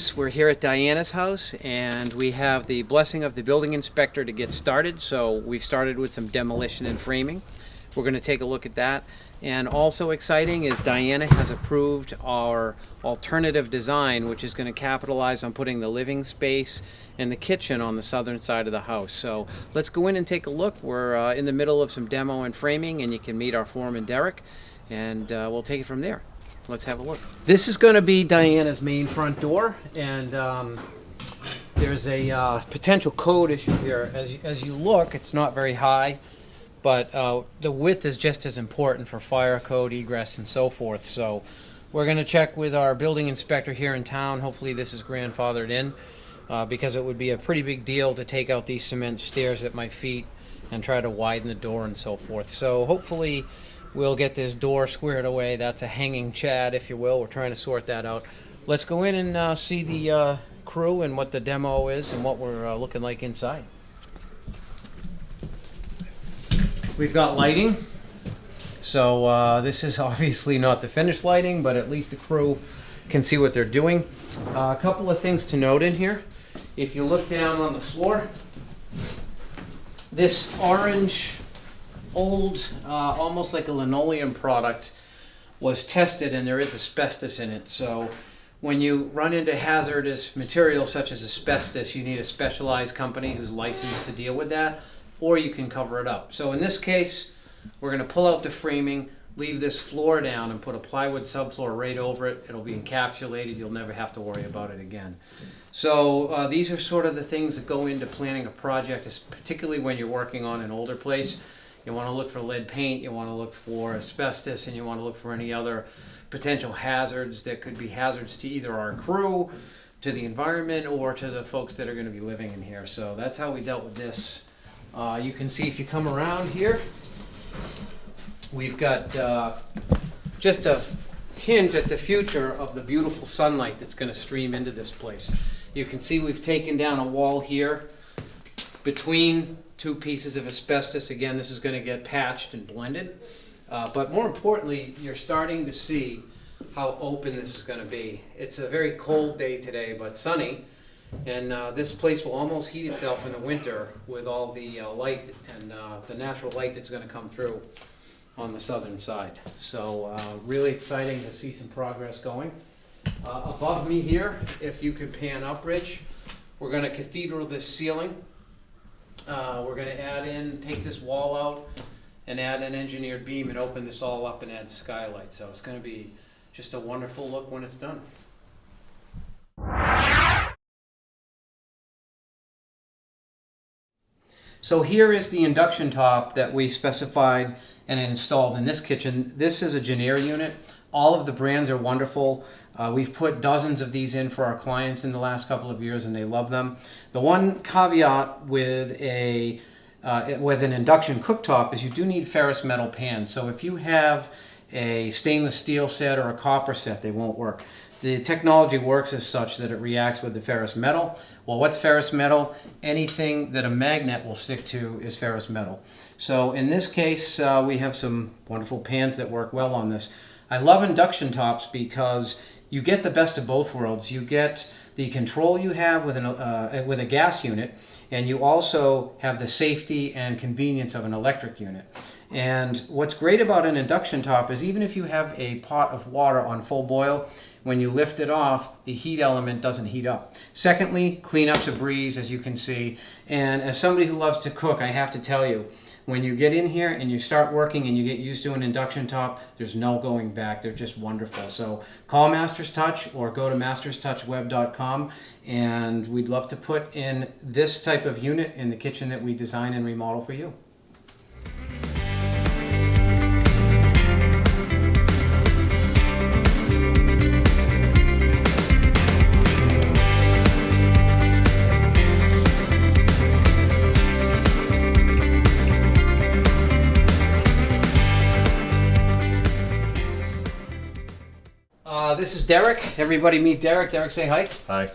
friends, we're here at Diana's house and we have the blessing of the building inspector to get started. So we've started with some demolition and framing. We're going to take a look at that. And also exciting is Diana has approved our alternative design, which is going to capitalize on putting the living space and the kitchen on the southern side of the house. So let's go in and take a look. We're in the middle of some demo and framing, and you can meet our foreman Derek, and we'll take it from there. Let's have a look. This is going to be Diana's main front door, and there's a potential code issue here. As you look, it's not very high, but the width is just as important for fire code, egress, and so forth. So we're going to check with our building inspector here in town. Hopefully this is grandfathered in, because it would be a pretty big deal to take out these cement stairs at my feet and try to widen the door and so forth. So hopefully we'll get this door squared away. That's a hanging chad, if you will. We're trying to sort that out. Let's go in and see the crew and what the demo is and what we're looking like inside. We've got lighting. So this is obviously not the finished lighting, but at least the crew can see what they're doing. A couple of things to note in here. If you look down on the floor, this orange old, almost like a linoleum product, was tested and there is asbestos in it. So when you run into hazardous materials such as asbestos, you need a specialized company who's licensed to deal with that, or you can cover it up. So in this case, we're going to pull out the framing, leave this floor down, and put a plywood subfloor right over it. It'll be encapsulated. You'll never have to worry about it again. So these are sort of the things that go into planning a project, particularly when you're working on an older place. You want to look for lead paint, you want to look for asbestos, and you want to look for any other potential hazards that could be hazards to either our crew, to the environment, or to the folks that are going to be living in here. So that's how we dealt with this. You can see if you come around here, we've got just a hint at the future of the beautiful sunlight that's going to stream into this place. You can see we've taken down a wall here between two pieces of asbestos. Again, this is going to get patched and blended. But more importantly, you're starting to see how open this is going to be. It's a very cold day today, but sunny. And this place will almost heat itself in the winter with all the light and the natural light that's going to come through on the southern side. So really exciting to see some progress going. Above me here, if you could pan up, Rich, we're going to cathedral this ceiling. We're going to add in, take this wall out and add an engineered beam and open this all up and add skylight. So it's going to be just a wonderful look when it's done. So here is the induction top that we specified and installed in this kitchen. This is a Jenn-Air unit. All of the brands are wonderful. We've put dozens of these in for our clients in the last couple of years, and they love them. The one caveat with an induction cooktop is you do need ferrous metal pans. So if you have a stainless steel set or a copper set, they won't work. The technology works as such that it reacts with the ferrous metal. Well, what's ferrous metal? Anything that a magnet will stick to is ferrous metal. So in this case, we have some wonderful pans that work well on this. I love induction tops because you get the best of both worlds. You get the control you have with a gas unit, and you also have the safety and convenience of an electric unit. And what's great about an induction top is even if you have a pot of water on full boil, when you lift it off, the heat element doesn't heat up. Secondly, cleanup's a breeze, as you can see. And as somebody who loves to cook, I have to tell you, when you get in here and you start working and you get used to an induction top, there's no going back. They're just wonderful. So call Masters Touch or go to masterstouchweb.com, and we'd love to put in this type of unit in the kitchen that we design and remodel for you. This is Derek. Everybody meet Derek. Derek, say hi. Hi.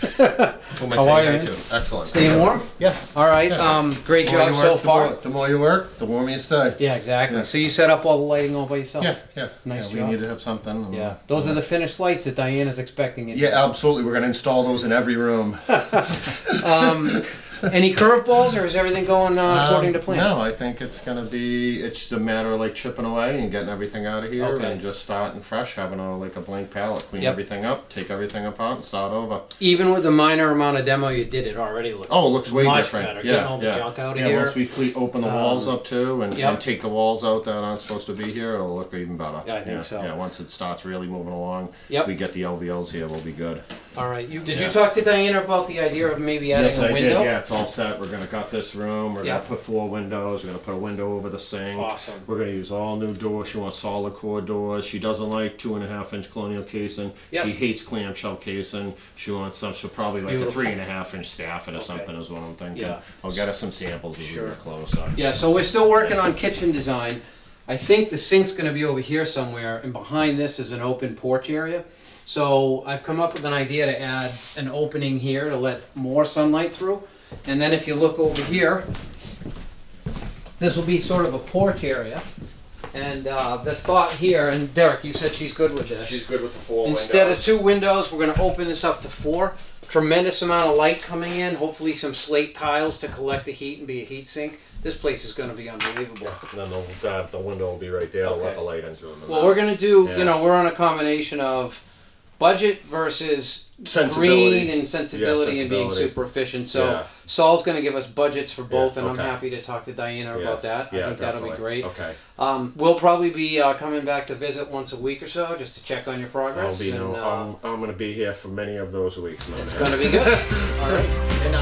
Who am I How saying are you, hi man? to? Excellent. Staying warm? Yeah. All right. Yeah. Great The more job you so work, far. The more you work, the warmer you stay. Yeah, exactly. Yeah. So you set up all the lighting all by yourself? Yeah. Nice We job. need to have something. and, Yeah. Those are the finished lights that Diana's expecting. Yeah, absolutely. We're going to install those in every room. Any curveballs, or is everything going according to plan? No, I think it's going to be, it's just a matter of like chipping away and getting everything out of here Okay. and just starting fresh, having like a blank palette, clean Yep. everything up, take everything apart and start over. Even with the minor amount of demo you did, it already looks Oh, it looks way much different. better. Yeah, Getting all the yeah. junk out of Yeah, here. once we open the walls up too and, Yep. and take the walls out that aren't supposed to be here, it'll look even better. Yeah, I think so. Yeah, once it starts really moving along, Yep. we get the LVLs here, we'll be good. All right. Did Yeah. you talk to Diana about the idea of maybe adding Yes, a I window? did. Yeah, it's all set. We're gonna gut this room. We're Yeah. gonna put 4 windows. We're gonna put a window over the sink. Awesome. We're gonna use all new doors. She wants solid core doors. She doesn't like 2.5-inch colonial casing. Yep. She hates clamshell casing. She wants some. She'll probably like Beautiful. a 3.5-inch staffing or Okay. something is what I'm thinking. Yeah. I'll get her some samples as Sure. we get closer. Yeah, so we're still working on kitchen design. I think the sink's going to be over here somewhere, and behind this is an open porch area. So I've come up with an idea to add an opening here to let more sunlight through. And then if you look over here, this will be sort of a porch area. And the thought here, and Derek, you said she's good with this. She's good with the 4 Instead of windows. 2 windows, we're going to open this up to 4. Tremendous amount of light coming in. Hopefully some slate tiles to collect the heat and be a heat sink. This place is going to be unbelievable. And then the window will be right there to Okay. let the light in through. Well, we're going to do, Yeah. you know, we're on a combination of budget versus Sensibility. green and sensibility and being sensibility. super efficient. So Yeah. Saul's going to give us budgets for both, Yeah, and I'm okay. happy to talk to Diana Yeah. about that. Yeah, I think that'll be definitely. great. Okay. We'll probably be coming back to visit once a week or so just to check on your progress. I'll be and, I'm going to be here for many of those weeks. it's going to be good. All right. And